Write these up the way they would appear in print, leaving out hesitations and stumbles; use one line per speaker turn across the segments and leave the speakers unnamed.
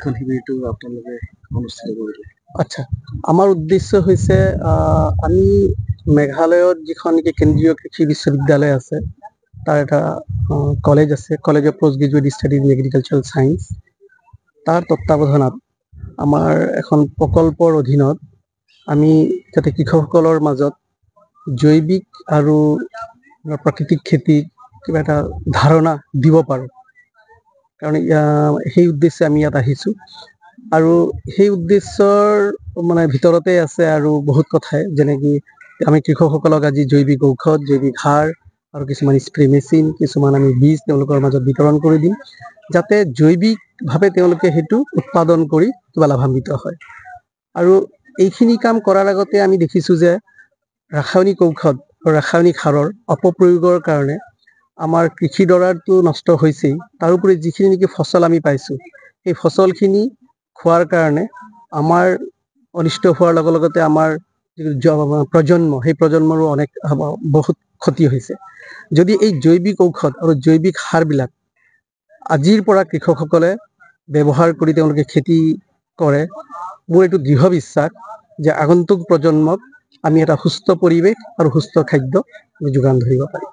প্ৰশিক্ষণ শিবিৰটো আপোনালোকে অনুষ্ঠিত কৰিলে?
আচ্ছা, আমাৰ উদ্দেশ্য হৈছে আমি মেঘালয়ত যিখন নেকি কেন্দ্ৰীয় কৃষি বিশ্ববিদ্যালয় আছে, তাৰ এটা কলেজ আছে, college of post graduate studies in agricultural science. তাৰ তত্ত্বাৱধানত আমাৰ এখন প্ৰকল্পৰ অধীনত আমি যাতে কৃষকসকলৰ মাজত জৈৱিক আৰু প্ৰাকৃতিক খেতিৰ কিবা এটা ধাৰণা দিব পাৰোঁ, কাৰণ সেই উদ্দেশ্যে আমি ইয়াত আহিছোঁ। আৰু সেই উদ্দেশ্যৰ ভিতৰতে আছে আৰু বহুত কথাই, যেনেকৈ আমি কৃষকসকলক আজি জৈৱিক ঔষধ, জৈৱিক সাৰ আৰু কিছুমান স্প্ৰে মেচিন, কিছুমান আমি বীজ তেওঁলোকৰ মাজত বিতৰণ কৰি দিম, যাতে জৈৱিকভাৱে তেওঁলোকে সেইটো উৎপাদন কৰি কিবা লাভান্বিত হয়। আৰু এইখিনি কাম কৰাৰ আগতে আমি দেখিছোঁ যে ৰাসায়নিক ঔষধ আৰু ৰাসায়নিক সাৰৰ অপপ্ৰয়োগৰ কাৰণে আমাৰ কৃষিডৰাটো নষ্ট হৈছেই, তাৰোপৰি যিখিনি নেকি ফচল আমি পাইছোঁ, সেই ফচলখিনি খোৱাৰ কাৰণে আমাৰ অনিষ্ট হোৱাৰ লগতে আমাৰ যিটো প্ৰজন্ম, সেই প্ৰজন্মৰো বহুত ক্ষতি হৈছে। যদি এই জৈৱিক ঔষধ আৰু জৈৱিক সাৰবিলাক আজিৰ পৰা কৃষকসকলে ব্যৱহাৰ কৰি তেওঁলোকে খেতি কৰে, মোৰ এইটো দৃঢ় বিশ্বাস যে আগন্তুক প্ৰজন্মক আমি এটা সুস্থ পৰিৱেশ আৰু সুস্থ খাদ্য যোগান ধৰিব পাৰিম।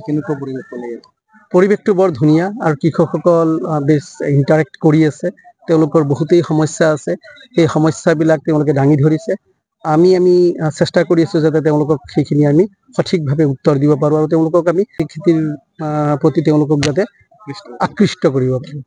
কেনেকুৱা পৰিৱেশ পালে?
পৰিৱেশটো বৰ ধুনীয়া আৰু কৃষকসকল বেছ ইণ্টাৰেক্ট কৰি আছে। তেওঁলোকৰ বহুতেই সমস্যা আছে, সেই সমস্যাবিলাক তেওঁলোকে দাঙি ধৰিছে। আমি চেষ্টা কৰি আছোঁ যাতে তেওঁলোকক সেইখিনি আমি সঠিকভাৱে উত্তৰ দিব পাৰোঁ আৰু তেওঁলোকক আমি এই খেতিৰ প্ৰতি তেওঁলোকক যাতে আকৃষ্ট কৰিব পাৰোঁ।